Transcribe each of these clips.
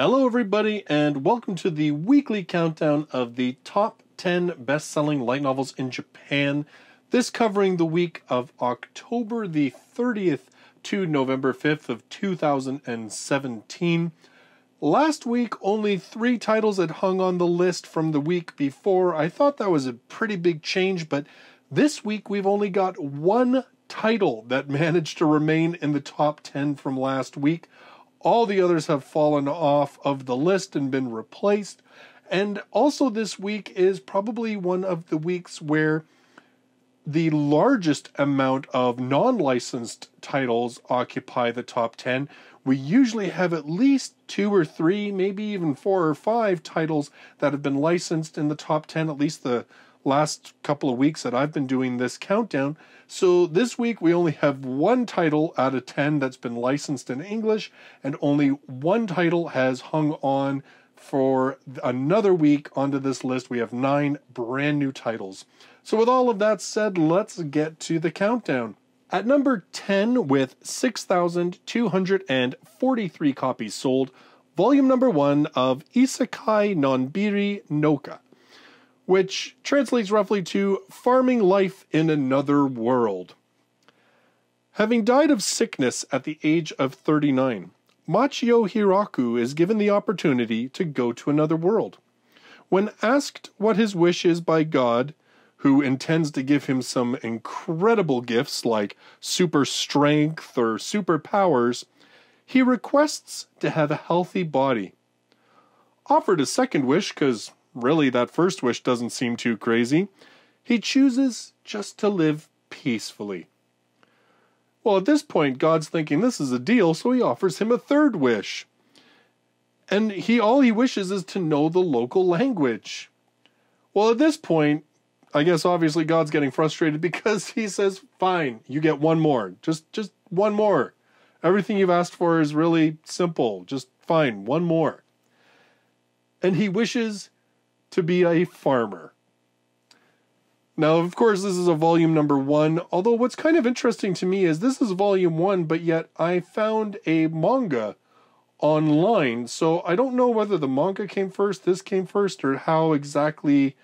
Hello everybody, and welcome to the weekly countdown of the top 10 best-selling light novels in Japan. This covering the week of October the 30th to November 5th of 2017. Last week, only 3 titles had hung on the list from the week before. I thought that was a pretty big change, but this week we've only got 1 title that managed to remain in the top 10 from last week. All the others have fallen off of the list and been replaced. And also this week is probably one of the weeks where the largest amount of non-licensed titles occupy the top 10. We usually have at least 2 or 3, maybe even 4 or 5 titles that have been licensed in the top 10, at least the last couple of weeks that I've been doing this countdown. So this week we only have 1 title out of 10 that's been licensed in English, and only 1 title has hung on for another week onto this list. We have 9 brand new titles. So with all of that said, let's get to the countdown. At number 10, with 6,243 copies sold, volume number 1 of Isekai Nonbiri Nouka, which translates roughly to Farming Life in Another World. Having died of sickness at the age of 39, Machio Hiraku is given the opportunity to go to another world. When asked what his wish is by God, who intends to give him some incredible gifts like super strength or superpowers, he requests to have a healthy body. Offered a second wish, because really that first wish doesn't seem too crazy, he chooses just to live peacefully. Well, at this point, God's thinking this is a deal, so he offers him a third wish. And all he wishes is to know the local language. Well, at this point, I guess obviously God's getting frustrated because he says, fine, you get 1 more. Just 1 more. Everything you've asked for is really simple. Just fine, 1 more. And he wishes to be a farmer. Now, of course, this is a volume number 1, although what's kind of interesting to me is this is volume 1, but yet I found a manga online, so I don't know whether the manga came first, this came first, or how exactly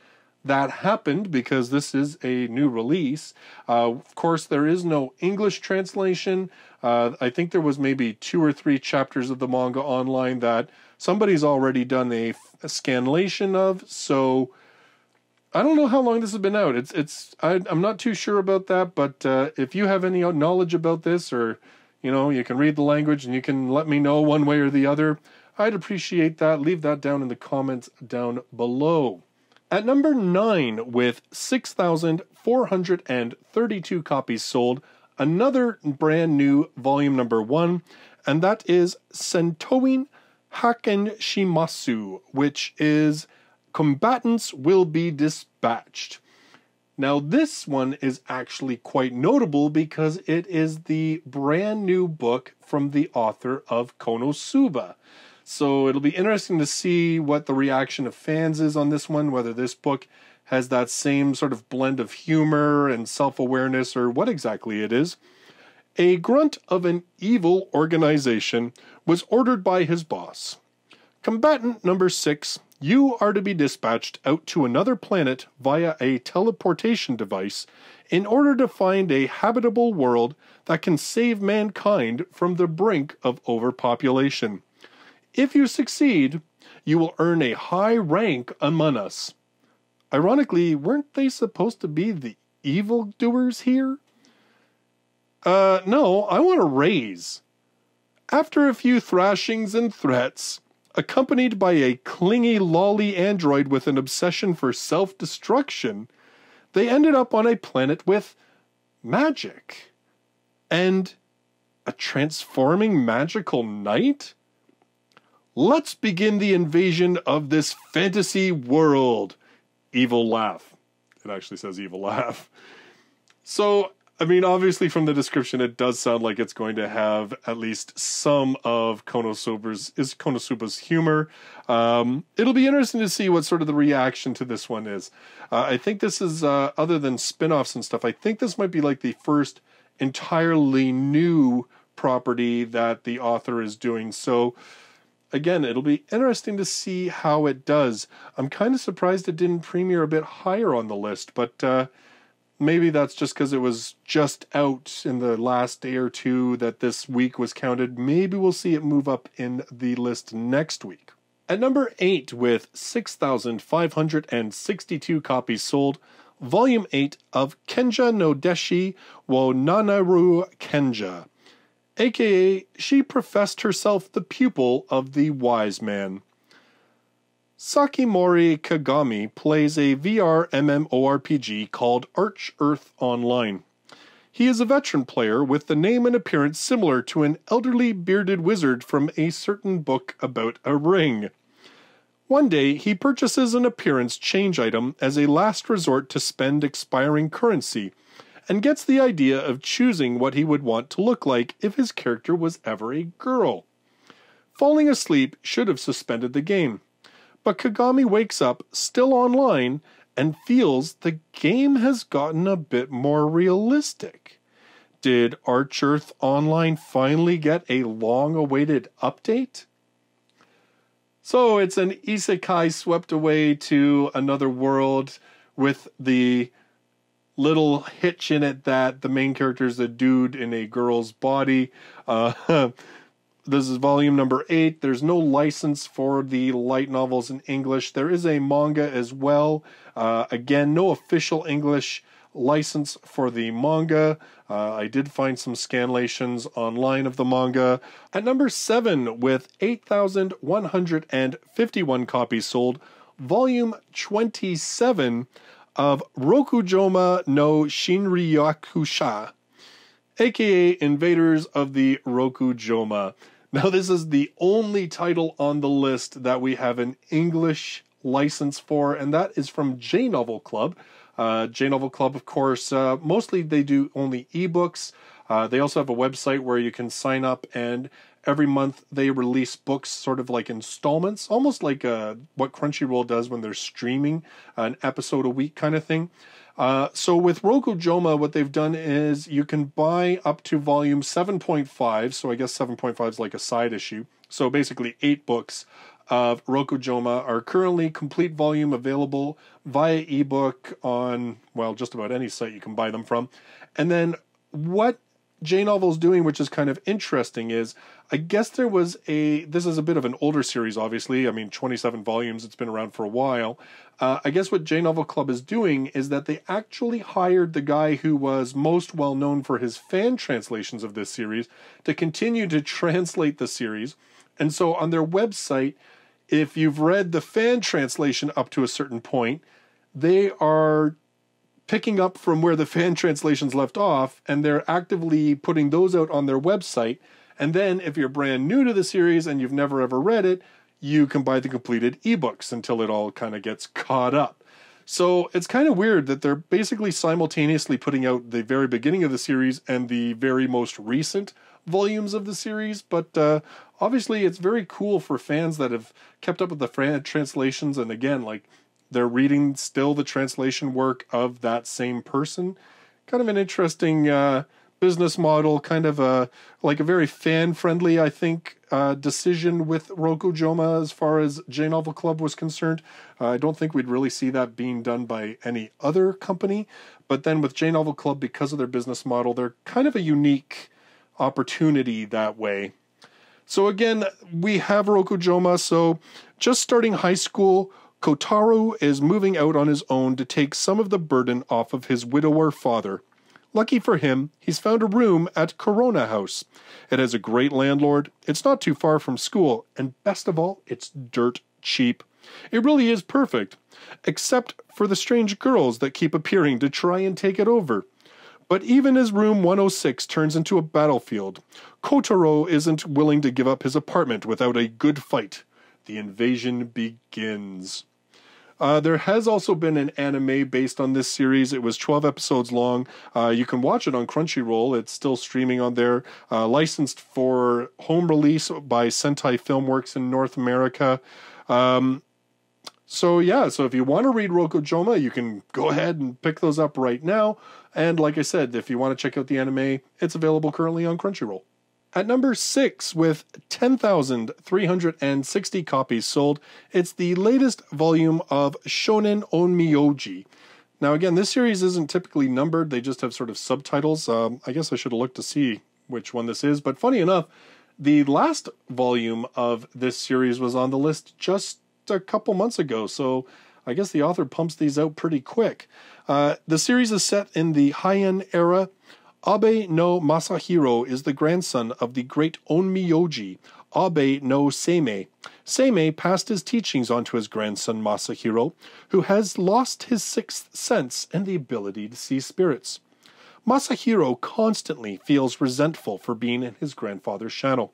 that happened, because this is a new release. Of course, there is no English translation. I think there was maybe 2 or 3 chapters of the manga online that somebody's already done a scanlation of, so I don't know how long this has been out. I'm not too sure about that, but if you have any knowledge about this, or you can read the language and you can let me know one way or the other, I'd appreciate that. Leave that down in the comments down below. At number 9, with 6,432 copies sold, another brand new volume number 1, and that is Sentouin Hakenshimasu, which is Combatants Will Be Dispatched. Now this one is actually quite notable because it is the brand new book from the author of Konosuba. So it'll be interesting to see what the reaction of fans is on this one, whether this book has that same sort of blend of humor and self-awareness, or what exactly it is. A grunt of an evil organization was ordered by his boss. Combatant number 6, you are to be dispatched out to another planet via a teleportation device in order to find a habitable world that can save mankind from the brink of overpopulation. If you succeed, you will earn a high rank among us. Ironically, weren't they supposed to be the evildoers here? No, I want a raise. After a few thrashings and threats, accompanied by a clingy lolly android with an obsession for self-destruction, they ended up on a planet with magic. And a transforming magical knight? Let's begin the invasion of this fantasy world. Evil laugh. It actually says evil laugh. So, I mean, obviously from the description, it does sound like it's going to have at least some of Konosuba's humor. It'll be interesting to see what sort of the reaction to this one is. I think this is, other than spin-offs and stuff, I think this might be like the first entirely new property that the author is doing. So again, it'll be interesting to see how it does. I'm kind of surprised it didn't premiere a bit higher on the list, but maybe that's just because it was just out in the last day or two that this week was counted. Maybe we'll see it move up in the list next week. At number 8, with 6,562 copies sold, Volume 8 of Kenja no Deshi wo Nanoru Kenja, aka she professed herself the pupil of the wise man. Sakimori Kagami plays a VR MMORPG called Arch-Earth Online. He is a veteran player with the name and appearance similar to an elderly bearded wizard from a certain book about a ring. One day, he purchases an appearance change item as a last resort to spend expiring currency, and gets the idea of choosing what he would want to look like if his character was ever a girl. Falling asleep should have suspended the game, but Kagami wakes up, still online, and feels the game has gotten a bit more realistic. Did Arch-Earth Online finally get a long-awaited update? So it's an isekai swept away to another world with the little hitch in it that the main character is a dude in a girl's body. This is volume number 8. There's no license for the light novels in English. There is a manga as well. Again, no official English license for the manga. I did find some scanlations online of the manga. At number 7, with 8,151 copies sold, volume 27 of Rokujouma no Shinryakusha, aka Invaders of the Rokujouma. Now, this is the only title on the list that we have an English license for, and that is from J Novel Club. J Novel Club, of course, mostly they do only ebooks. They also have a website where you can sign up, and every month they release books sort of like installments, almost like what Crunchyroll does when they're streaming an episode a week kind of thing. So with Rokujouma, what they've done is you can buy up to volume 7.5, so I guess 7.5 is like a side issue. So basically 8 books of Rokujouma are currently complete volume available via ebook on, well, just about any site you can buy them from. And then what J Novel's doing, which is kind of interesting, is I guess there was this is a bit of an older series, obviously. I mean, 27 volumes, it's been around for a while. I guess what J Novel Club is doing is that they actually hired the guy who was most well known for his fan translations of this series to continue to translate the series. And so on their website, if you've read the fan translation up to a certain point, they are picking up from where the fan translations left off, and they're actively putting those out on their website. And then if you're brand new to the series and you've never ever read it, you can buy the completed ebooks until it all kind of gets caught up. So it's kind of weird that they're basically simultaneously putting out the very beginning of the series and the very most recent volumes of the series, but obviously it's very cool for fans that have kept up with the translations, and again, like, they're reading still the translation work of that same person. Kind of an interesting business model, kind of like a very fan-friendly, I think, decision with Rokujouma as far as J Novel Club was concerned. I don't think we'd really see that being done by any other company, but then with J Novel Club, because of their business model, they're kind of a unique opportunity that way. So again, we have Rokujouma. So just starting high school, Kotaro is moving out on his own to take some of the burden off of his widower father. Lucky for him, he's found a room at Corona House. It has a great landlord, it's not too far from school, and best of all, it's dirt cheap. It really is perfect, except for the strange girls that keep appearing to try and take it over. But even as room 106 turns into a battlefield, Kotaro isn't willing to give up his apartment without a good fight. The invasion begins. There has also been an anime based on this series. It was 12 episodes long. You can watch it on Crunchyroll. It's still streaming on there. Licensed for home release by Sentai Filmworks in North America. So if you want to read Rokujouma, you can go ahead and pick those up right now. And like I said, if you want to check out the anime, it's available currently on Crunchyroll. At number 6, with 10,360 copies sold, it's the latest volume of Shonen Onmyoji. Now again, this series isn't typically numbered, they just have sort of subtitles. I guess I should have looked to see which one this is, but funny enough, the last volume of this series was on the list just a couple months ago, so I guess the author pumps these out pretty quick. The series is set in the Heian era. Abe no Masahiro is the grandson of the great Onmyoji, Abe no Seimei. Seimei passed his teachings on to his grandson Masahiro, who has lost his sixth sense and the ability to see spirits. Masahiro constantly feels resentful for being in his grandfather's shadow.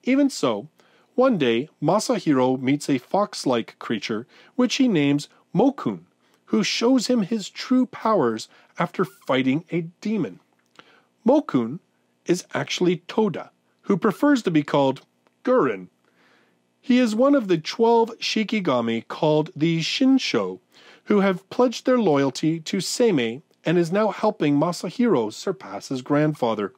Even so, one day Masahiro meets a fox-like creature, which he names Mokun, who shows him his true powers after fighting a demon. Mokun is actually Toda, who prefers to be called Gurin. He is one of the 12 Shikigami called the Shinsho, who have pledged their loyalty to Seimei and is now helping Masahiro surpass his grandfather.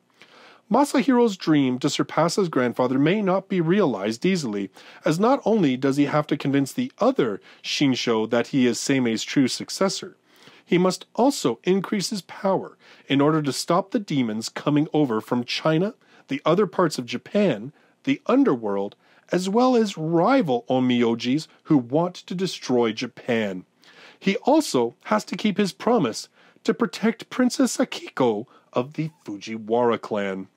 Masahiro's dream to surpass his grandfather may not be realized easily, as not only does he have to convince the other Shinsho that he is Seimei's true successor, he must also increase his power in order to stop the demons coming over from China, the other parts of Japan, the underworld, as well as rival Onmyojis who want to destroy Japan. He also has to keep his promise to protect Princess Akiko of the Fujiwara clan.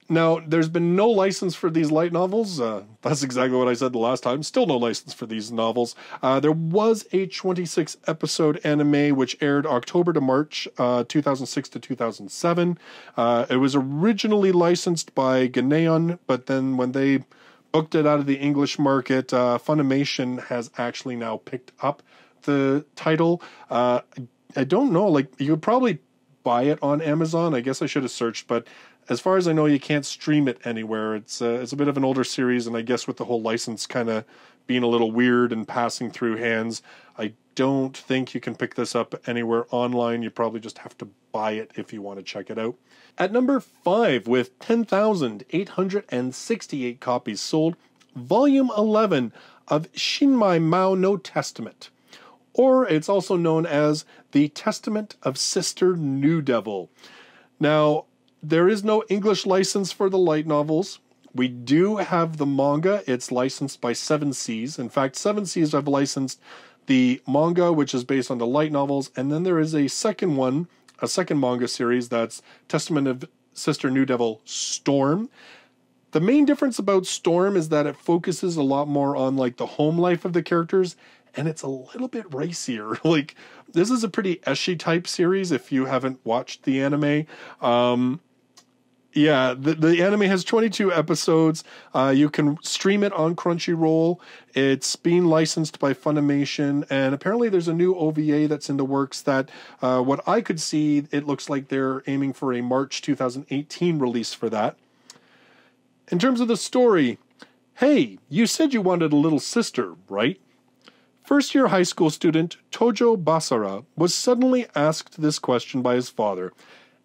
Now, there's been no license for these light novels. That's exactly what I said the last time. Still no license for these novels. There was a 26-episode anime which aired October to March 2006 to 2007. It was originally licensed by Gendai-hen, but then when they booked it out of the English market, Funimation has actually now picked up the title. I don't know, like, you could probably buy it on Amazon. I guess I should have searched, but as far as I know, you can't stream it anywhere. It's a bit of an older series, and I guess with the whole license kind of being a little weird and passing through hands, I don't think you can pick this up anywhere online. You probably just have to buy it if you want to check it out. At number 5, with 10,868 copies sold, Volume 11 of Shinmai Maou no Testament, or it's also known as The Testament of Sister New Devil. Now, there is no English license for the light novels. We do have the manga. It's licensed by 7 Seas. In fact, 7 Seas have licensed the manga, which is based on the light novels, and then there is a second manga series that's Testament of Sister New Devil Storm. The main difference about Storm is that it focuses a lot more on like the home life of the characters, and it's a little bit racier. Like, this is a pretty ecchi type series if you haven't watched the anime. Yeah, the anime has 22 episodes. You can stream it on Crunchyroll. It's being licensed by Funimation, and apparently there's a new OVA that's in the works that, what I could see, it looks like they're aiming for a March 2018 release for that. In terms of the story, hey, you said you wanted a little sister, right? First-year high school student Tojo Basara was suddenly asked this question by his father,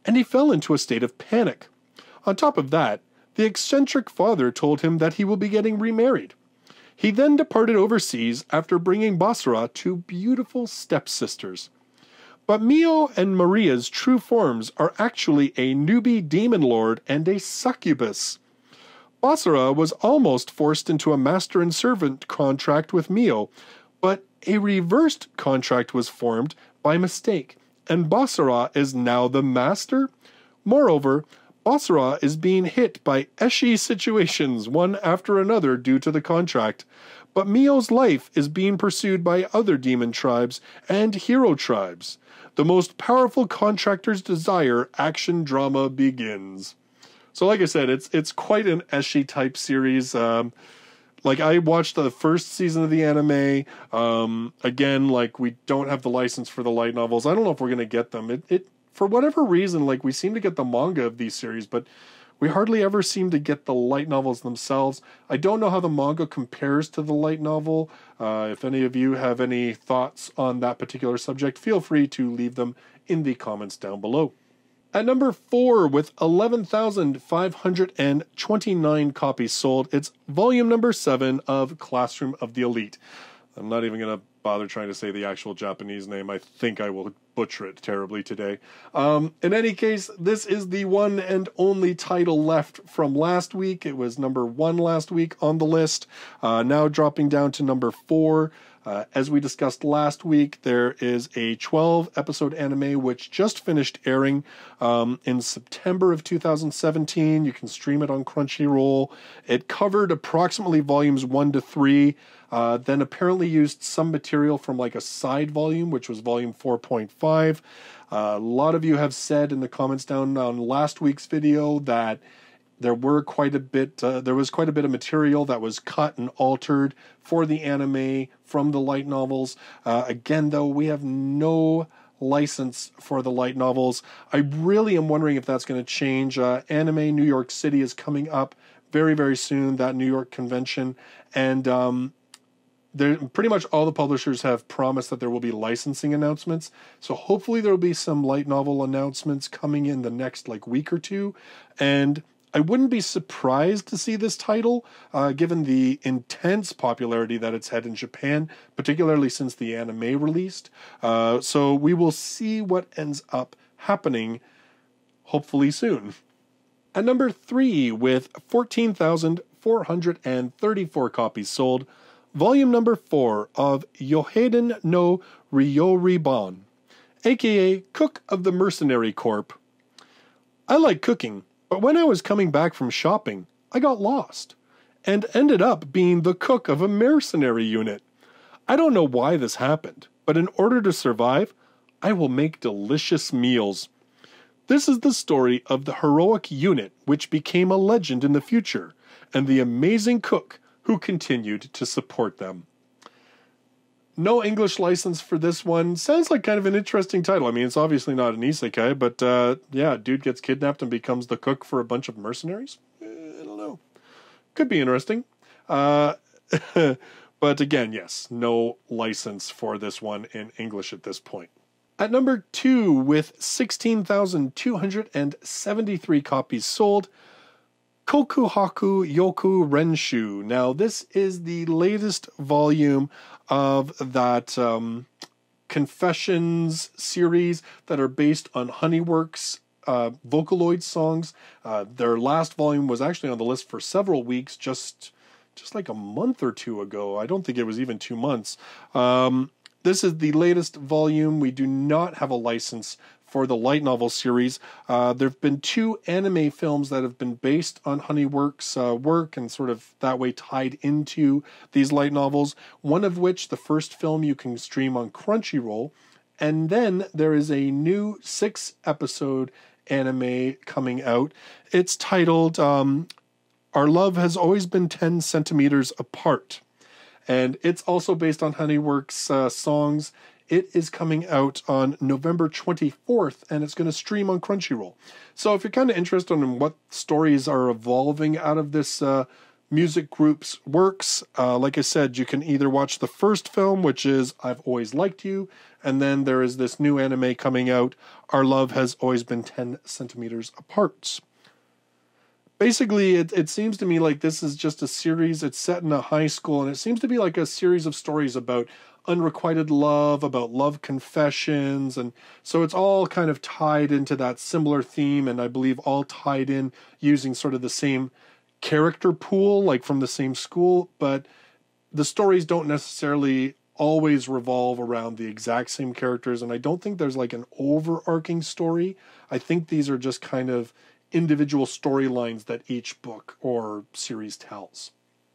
and he fell into a state of panic. On top of that, the eccentric father told him that he will be getting remarried. He then departed overseas after bringing Basara 2 beautiful stepsisters. But Miyo and Maria's true forms are actually a newbie demon lord and a succubus. Basara was almost forced into a master and servant contract with Miyo, but a reversed contract was formed by mistake, and Basara is now the master? Moreover, Basara is being hit by ecchi situations one after another due to the contract, but Miyo's life is being pursued by other demon tribes and hero tribes. The most powerful contractor's desire action drama begins. So like I said, it's quite an ecchi type series. Like, I watched the first season of the anime. Again, like, we don't have the license for the light novels. I don't know if we're going to get them. It for whatever reason, like, we seem to get the manga of these series, but we hardly ever seem to get the light novels themselves. I don't know how the manga compares to the light novel. If any of you have any thoughts on that particular subject, feel free to leave them in the comments down below. At number 4, with 11,529 copies sold, it's volume number 7 of Classroom of the Elite. I'm not even going to bother trying to say the actual Japanese name. I think I will butcher it terribly today. In any case, this is the one and only title left from last week. It was number 1 last week on the list, now dropping down to number 4. As we discussed last week, there is a 12-episode anime which just finished airing in September of 2017. You can stream it on Crunchyroll. It covered approximately volumes 1 to 3, then apparently used some material from like a side volume, which was volume 4.5. A lot of you have said in the comments down on last week's video that there was quite a bit of material that was cut and altered for the anime from the light novels. Again, though, we have no license for the light novels. I really am wondering if that's going to change. Anime New York City is coming up very, very soon, that New York convention. And pretty much all the publishers have promised that there will be licensing announcements. So hopefully there will be some light novel announcements coming in the next week or two. And I wouldn't be surprised to see this title, given the intense popularity that it's had in Japan, particularly since the anime released. So we will see what ends up happening, hopefully soon. At number 3, with 14,434 copies sold, volume number 4 of Yoheiden no Ryoriban, aka Cook of the Mercenary Corp. I like cooking. But when I was coming back from shopping, I got lost and ended up being the cook of a mercenary unit. I don't know why this happened, but in order to survive, I will make delicious meals. This is the story of the heroic unit which became a legend in the future, and the amazing cook who continued to support them. No English license for this one. Sounds like kind of an interesting title. I mean, it's obviously not an isekai, but yeah, dude gets kidnapped and becomes the cook for a bunch of mercenaries? I don't know. Could be interesting. But again, yes, no license for this one in English at this point. At number 2, with 16,273 copies sold, Kokuhaku Yoku Renshu. Now, this is the latest volume of that Confessions series that are based on Honeyworks Vocaloid songs. Their last volume was actually on the list for several weeks, just like a month or two ago. I don't think it was even 2 months. This is the latest volume. We do not have a license for the light novel series. There have been 2 anime films that have been based on Honeyworks' work and sort of that way tied into these light novels, one of which, the first film, you can stream on Crunchyroll. And then there is a new 6-episode anime coming out. It's titled Our Love Has Always Been 10 Centimeters Apart. And it's also based on Honeyworks' songs. It is coming out on November 24th, and it's going to stream on Crunchyroll. So if you're kind of interested in what stories are evolving out of this music group's works, like I said, you can either watch the first film, which is I've Always Liked You, and then there is this new anime coming out, Our Love Has Always Been 10 Centimeters Apart. Basically, it seems to me like this is just a series. It's set in a high school, and it seems to be like a series of stories about unrequited love, about love confessions, and so it's all kind of tied into that similar theme, and I believe all tied in using sort of the same character pool, like from the same school, but the stories don't necessarily always revolve around the exact same characters, and I don't think there's like an overarching story. I think these are just kind of individual storylines that each book or series tells.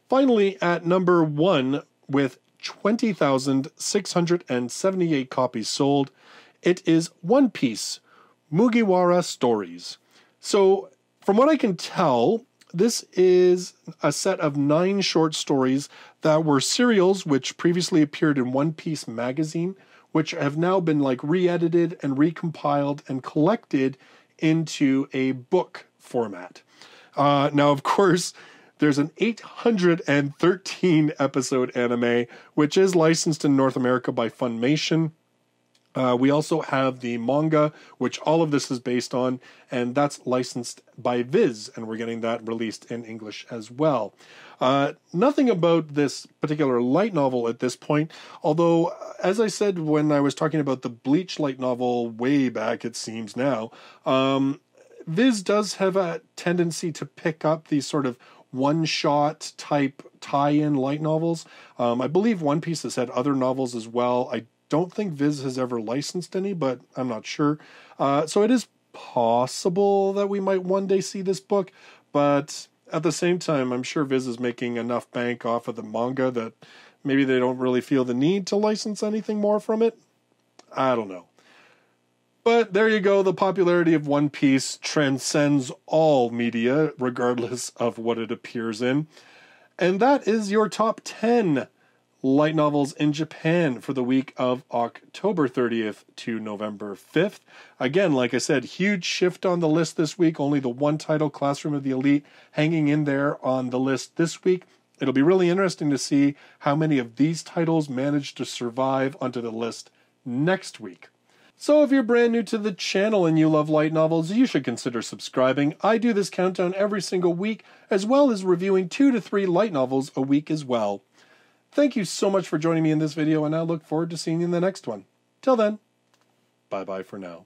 Finally, at number 1, with 20,678 copies sold, it is One Piece Mugiwara Stories. So, from what I can tell, this is a set of 9 short stories that were serials which previously appeared in One Piece magazine, which have now been re-edited and recompiled and collected into a book format. Now, of course, there's an 813 episode anime, which is licensed in North America by Funimation. We also have the manga, which all of this is based on, and that's licensed by Viz, and we're getting that released in English as well. Nothing about this particular light novel at this point, although, as I said when I was talking about the Bleach light novel way back, it seems now, Viz does have a tendency to pick up these sort of one-shot type tie-in light novels. I believe One Piece has had other novels as well. I don't think Viz has ever licensed any, but I'm not sure. So it is possible that we might one day see this book, but at the same time, I'm sure Viz is making enough bank off of the manga that maybe they don't really feel the need to license anything more from it. I don't know. But there you go, the popularity of One Piece transcends all media, regardless of what it appears in. And that is your top 10 light novels in Japan for the week of October 30th to November 5th. Again, like I said, huge shift on the list this week. Only the one title, Classroom of the Elite, hanging in there on the list this week. It'll be really interesting to see how many of these titles manage to survive onto the list next week. So if you're brand new to the channel and you love light novels, you should consider subscribing. I do this countdown every single week, as well as reviewing 2 to 3 light novels a week as well. Thank you so much for joining me in this video, and I look forward to seeing you in the next one. Till then, bye-bye for now.